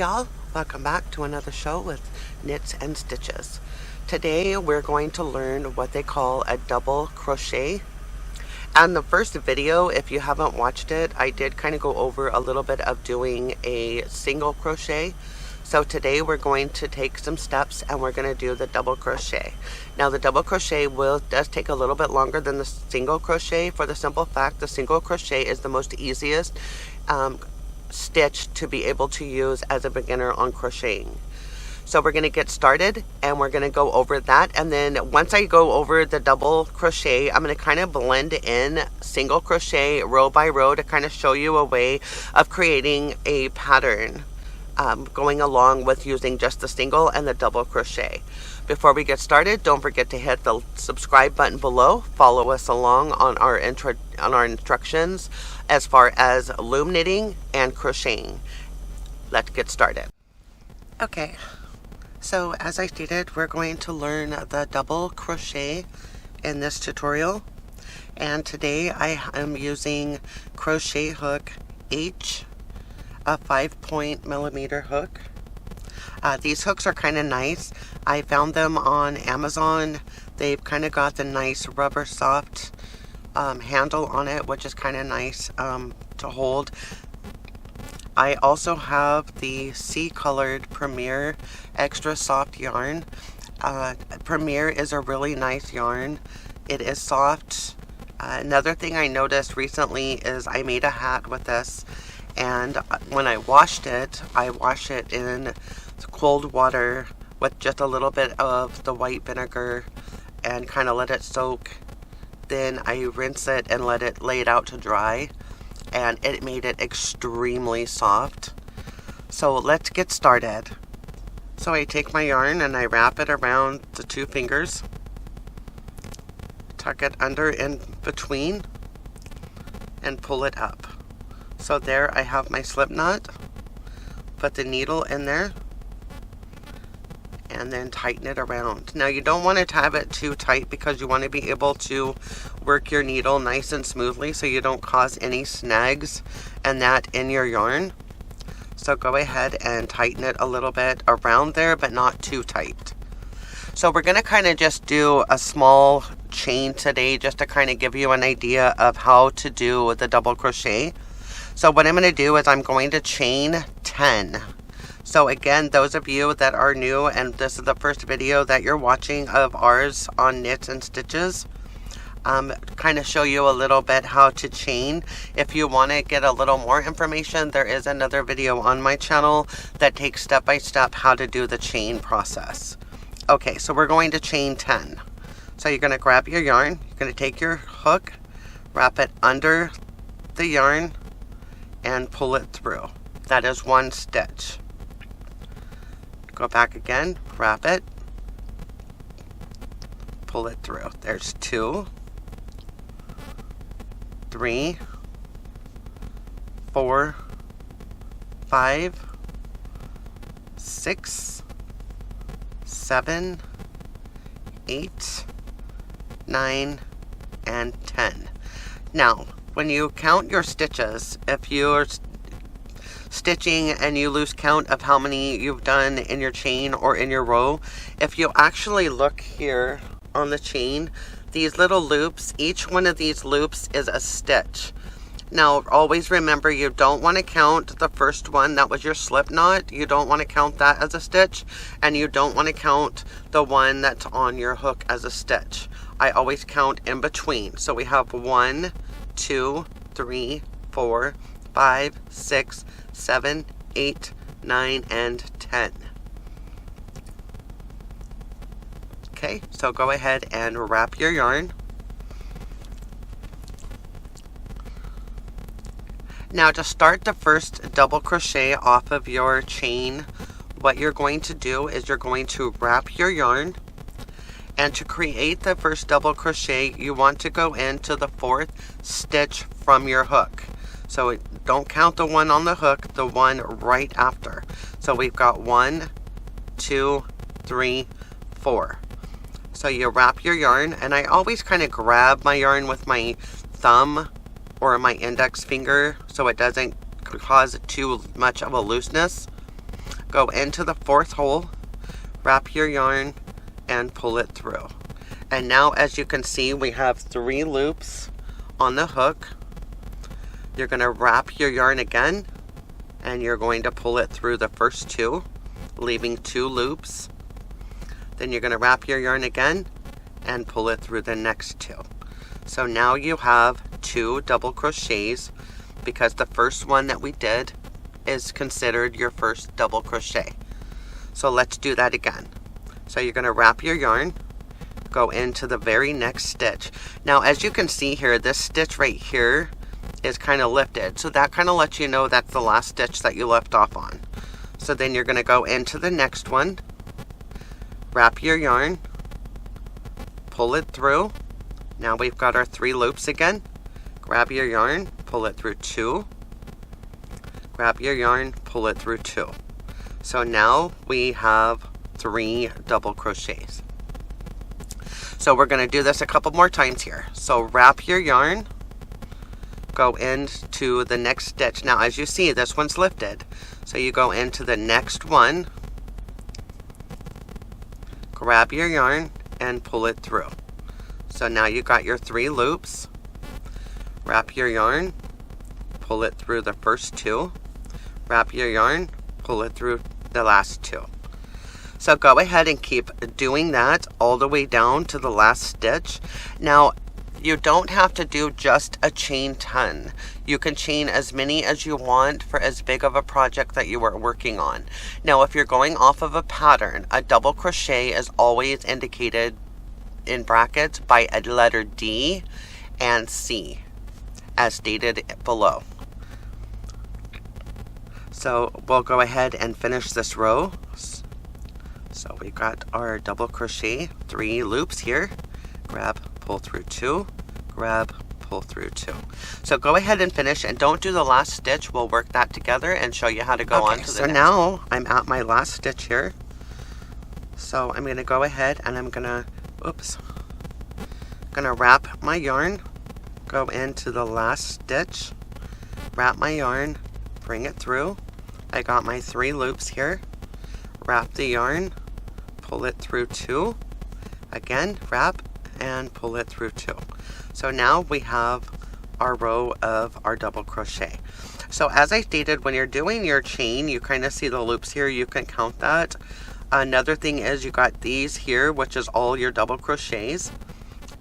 y'all, welcome back to another show with Knits and Stitches. Today we're going to learn what they call a double crochet. And the first video, if you haven't watched it, I did kind of go over a little bit of doing a single crochet. So today we're going to take some steps and we're going to do the double crochet. Now the double crochet does take a little bit longer than the single crochet, for the simple fact the single crochet is the most easiest stitch to be able to use as a beginner on crocheting. So we're going to get started and we're going to go over that, and then once I go over the double crochet, I'm going to kind of blend in single crochet row by row to kind of show you a way of creating a pattern going along with using just the single and the double crochet. Before we get started, don't forget to hit the subscribe button below. Follow us along on our instructions as far as loom knitting and crocheting. Let's get started. Okay, so as I stated, we're going to learn the double crochet in this tutorial, and today I am using crochet hook H, a 5.0mm hook. These hooks are kind of nice. I found them on Amazon. They've kind of got the nice rubber soft handle on it, which is kind of nice to hold. I also have the Sea Colored Premier Extra Soft yarn. Premier is a really nice yarn. It is soft. Another thing I noticed recently is I made a hat with this, and when I washed it, I wash it in cold water with just a little bit of the white vinegar and kind of let it soak. Then I rinse it and lay it out to dry, and it made it extremely soft. So let's get started. So I take my yarn and I wrap it around the two fingers, tuck it under in between, and pull it up. So there I have my slip knot. Put the needle in there and then tighten it around. Now you don't want to have it too tight because you want to be able to work your needle nice and smoothly so you don't cause any snags and that in your yarn. So go ahead and tighten it a little bit around there, but not too tight. So we're going to kind of just do a small chain today just to kind of give you an idea of how to do the double crochet. So what I'm going to do is I'm going to chain 10. So again, those of you that are new and this is the first video that you're watching of ours on Knits and Stitches, kind of show you a little bit how to chain. If you want to get a little more information, there is another video on my channel that takes step by step how to do the chain process. Okay, so we're going to chain 10. So you're going to grab your yarn, you're going to take your hook, wrap it under the yarn, and pull it through. That is one stitch. Go back again, wrap it, pull it through. There's 2, 3, 4, 5, 6, 7, 8, 9, and 10. Now, when you count your stitches, if you're stitching and you lose count of how many you've done in your chain or in your row, if you actually look here on the chain, these little loops, each one of these loops is a stitch. Now always remember, you don't want to count the first one, that was your slip knot. You don't want to count that as a stitch, and you don't want to count the one that's on your hook as a stitch. I always count in between. So we have 1, 2, 3, 4, 5, 6, 7, 8, 9, and 10. Okay, so go ahead and wrap your yarn. Now to start the first double crochet off of your chain, what you're going to do is you're going to wrap your yarn, and to create the first double crochet you want to go into the 4th stitch from your hook. So don't count the one on the hook, the one right after. So we've got 1, 2, 3, 4. So you wrap your yarn, and I always kind of grab my yarn with my thumb or my index finger so it doesn't cause too much of a looseness. go into the fourth hole, wrap your yarn, and pull it through. And now, as you can see, we have 3 loops on the hook. You're going to wrap your yarn again, and you're going to pull it through the first 2, leaving 2 loops. Then you're going to wrap your yarn again and pull it through the next 2. So now you have 2 double crochets, because the first one that we did is considered your first double crochet. So let's do that again. So you're going to wrap your yarn, go into the very next stitch. Now, as you can see here, this stitch right here is kind of lifted, so that kind of lets you know that's the last stitch that you left off on. So then you're going to go into the next one, wrap your yarn, pull it through. Now we've got our 3 loops again. Grab your yarn, pull it through 2, grab your yarn, pull it through 2. So now we have 3 double crochets. So we're going to do this a couple more times here. So wrap your yarn, go into the next stitch. Now, as you see, this one's lifted. So you go into the next one, grab your yarn, and pull it through. So now you got your 3 loops. Wrap your yarn, pull it through the first 2. Wrap your yarn, pull it through the last 2. So go ahead and keep doing that all the way down to the last stitch. Now, you don't have to do just a chain 10. You can chain as many as you want for as big of a project that you are working on. Now, if you're going off of a pattern, a double crochet is always indicated in brackets by a letter D and C, as stated below. So we'll go ahead and finish this row. So we got our double crochet, 3 loops here. Grab, pull through 2, grab, pull through 2. So go ahead and finish, and don't do the last stitch. We'll work that together and show you how to go on to the next. So now I'm at my last stitch here. So I'm going to go ahead and I'm going to wrap my yarn, go into the last stitch, wrap my yarn, bring it through. I got my 3 loops here. Wrap the yarn, pull it through 2. Again, wrap and pull it through 2. So now we have our row of our double crochet. So as I stated, when you're doing your chain, you kind of see the loops here. You can count that. Another thing is you got these here, which is all your double crochets.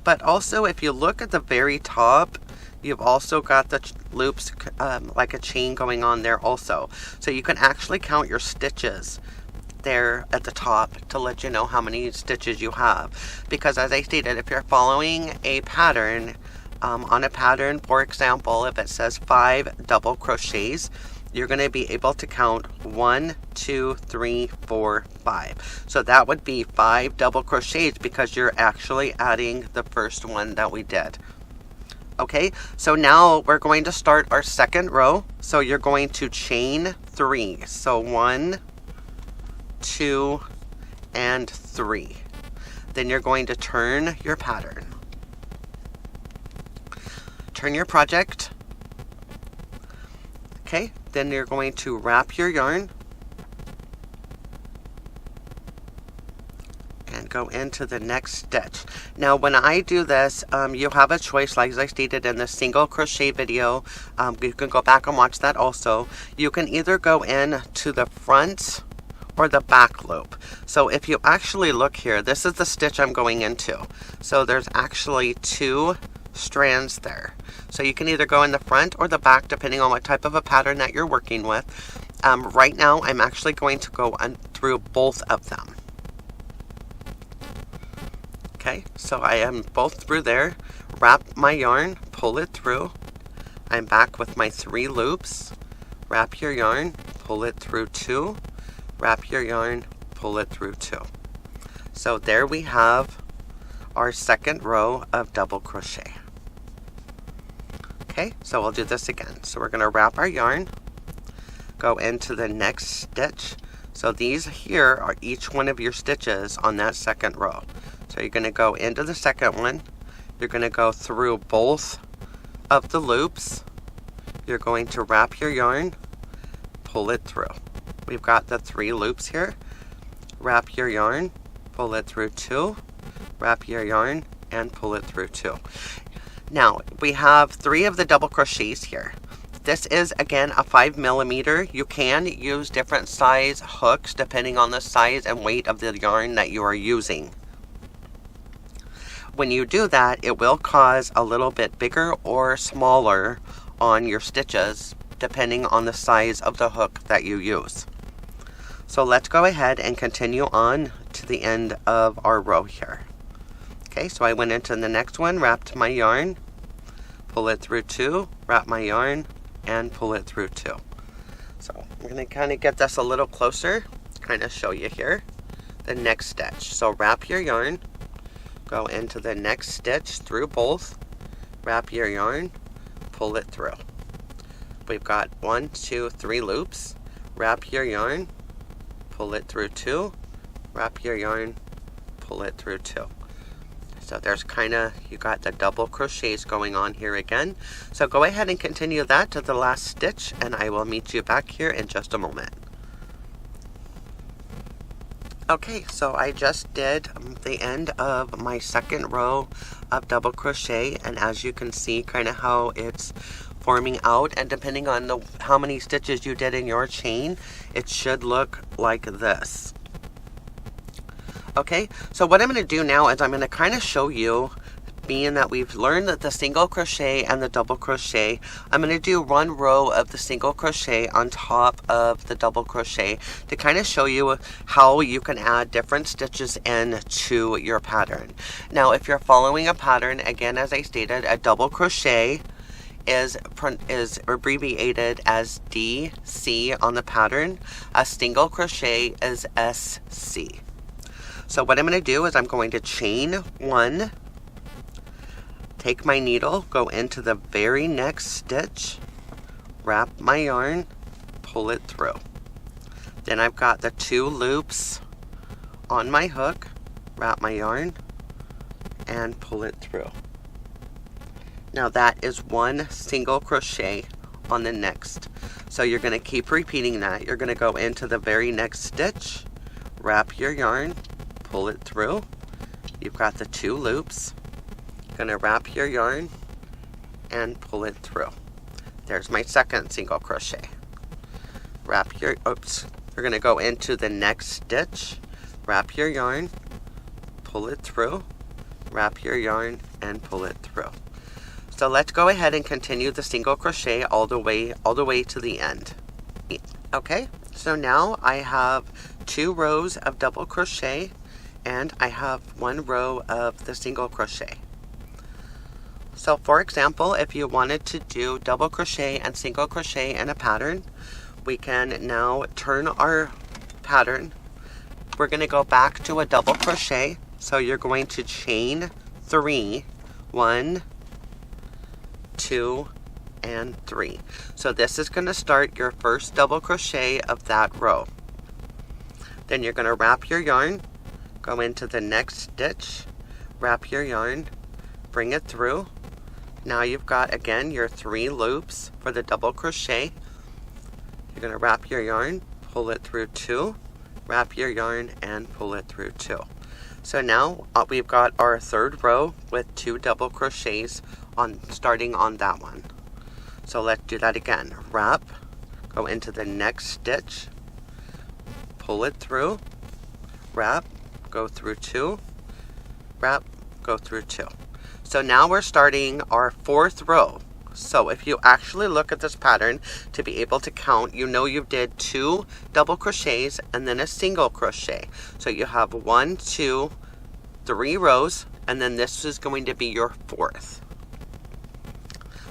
But also, if you look at the very top, you've also got the loops like a chain going on there also. So you can actually count your stitches there at the top to let you know how many stitches you have. Because as I stated, if you're following a pattern, on a pattern, for example, if it says 5 double crochets, you're going to be able to count 1, 2, 3, 4, 5. So that would be 5 double crochets because you're actually adding the first one that we did. Okay, so now we're going to start our second row. So you're going to chain 3. So 1, 2, and 3. Then you're going to turn your pattern. Turn your project. Okay, then you're going to wrap your yarn and go into the next stitch. Now when I do this, you have a choice, like I stated in the single crochet video. You can go back and watch that also. You can either go in to the front or the back loop. So if you actually look here, this is the stitch I'm going into. So there's actually 2 strands there. So you can either go in the front or the back depending on what type of a pattern that you're working with. Right now I'm actually going to go through both of them. Okay, so I am both through there. Wrap my yarn, pull it through. I'm back with my 3 loops. Wrap your yarn, pull it through 2. Wrap your yarn, pull it through 2. So there we have our second row of double crochet. Okay, so we'll do this again. So we're going to wrap our yarn, go into the next stitch. So these here are each one of your stitches on that second row. So you're going to go into the second one. You're going to go through both of the loops. You're going to wrap your yarn, pull it through. we've got the 3 loops here. Wrap your yarn, pull it through 2, wrap your yarn, and pull it through 2. Now, we have 3 of the double crochets here. This is, again, a 5mm. You can use different size hooks depending on the size and weight of the yarn that you are using. When you do that, it will cause a little bit bigger or smaller on your stitches depending on the size of the hook that you use. So let's go ahead and continue on to the end of our row here. Okay, so I went into the next one, wrapped my yarn, pull it through 2, wrap my yarn, and pull it through 2. So I'm going to kind of get this a little closer, kind of show you here the next stitch. So wrap your yarn, go into the next stitch through both, wrap your yarn, pull it through. We've got 1, 2, 3 loops, wrap your yarn, pull it through 2, wrap your yarn, pull it through 2. So there's you got the double crochets going on here again. So go ahead and continue that to the last stitch, and I will meet you back here in just a moment. Okay, so I just did the end of my second row of double crochet, and as you can see kind of how it's forming out, and depending on how many stitches you did in your chain, it should look like this. Okay, so what I'm going to do now is I'm going to kind of show you, being that we've learned that the single crochet and the double crochet, I'm going to do 1 row of the single crochet on top of the double crochet to kind of show you how you can add different stitches into your pattern. Now, if you're following a pattern, again, as I stated, a double crochet is abbreviated as DC on the pattern. A single crochet is SC. So what I'm going to do is I'm going to chain 1, take my needle, go into the very next stitch, wrap my yarn, pull it through. Then I've got the 2 loops on my hook, wrap my yarn, and pull it through. Now that is 1 single crochet on the next. So you're going to keep repeating that. You're going to go into the very next stitch, wrap your yarn, pull it through. You've got the 2 loops. You're going to wrap your yarn and pull it through. There's my second single crochet. You're going to go into the next stitch, wrap your yarn, pull it through, wrap your yarn, and pull it through. So let's go ahead and continue the single crochet all the way to the end. Okay, so now I have 2 rows of double crochet, and I have 1 row of the single crochet. So for example, if you wanted to do double crochet and single crochet in a pattern, we can now turn our pattern. We're going to go back to a double crochet. So you're going to chain 3, 1, 2, and 3. So this is going to start your first double crochet of that row. Then you're going to wrap your yarn, go into the next stitch, wrap your yarn, bring it through. Now you've got, again, your 3 loops for the double crochet. You're going to wrap your yarn, pull it through 2, wrap your yarn, and pull it through 2. So now we've got our 3rd row with 2 double crochets starting on that one. So let's do that again. Wrap, go into the next stitch, pull it through, wrap, go through 2, wrap, go through 2. So now we're starting our 4th row. So if you actually look at this pattern to be able to count, you know you did 2 double crochets and then a single crochet. So you have 1, 2, 3 rows, and then this is going to be your 4th.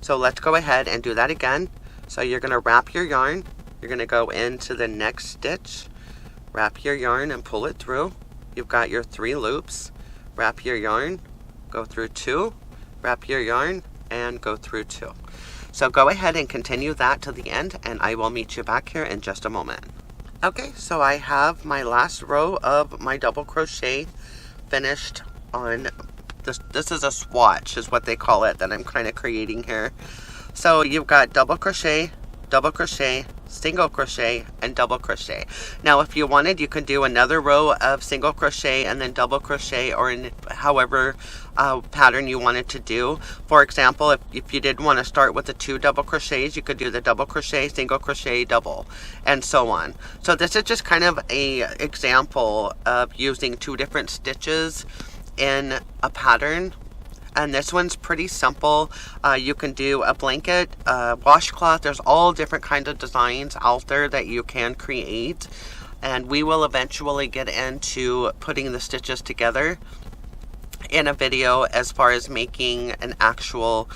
So let's go ahead and do that again. So you're going to wrap your yarn, you're going to go into the next stitch, wrap your yarn and pull it through. You've got your 3 loops, wrap your yarn, go through 2, wrap your yarn, and go through 2. So go ahead and continue that to the end, and I will meet you back here in just a moment. Okay, so I have my last row of my double crochet finished on this. This is a swatch is what they call it that I'm kind of creating here. So you've got double crochet, single crochet, and double crochet. Now if you wanted, you could do another row of single crochet and then double crochet, or in however pattern you wanted to do. For example, if you did want to start with the 2 double crochets, you could do the double crochet, single crochet, double, and so on. So this is just kind of a example of using 2 different stitches in a pattern. And this one's pretty simple. You can do a blanket, washcloth. There's all different kinds of designs out there that you can create. And we will eventually get into putting the stitches together in a video as far as making an actual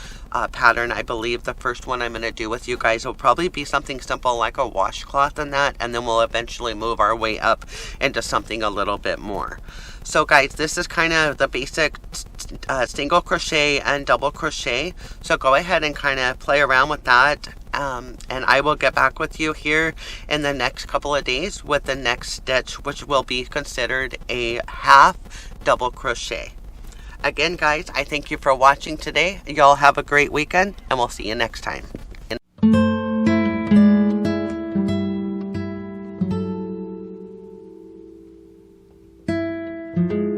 pattern. I believe the first one I'm going to do with you guys will probably be something simple like a washcloth and that, and then we'll eventually move our way up into something a little bit more. So guys, this is kind of the basic single crochet and double crochet. So go ahead and kind of play around with that. And I will get back with you here in the next couple of days with the next stitch, which will be considered a half double crochet. Again, guys, I thank you for watching today. Y'all have a great weekend, and we'll see you next time. Thank you.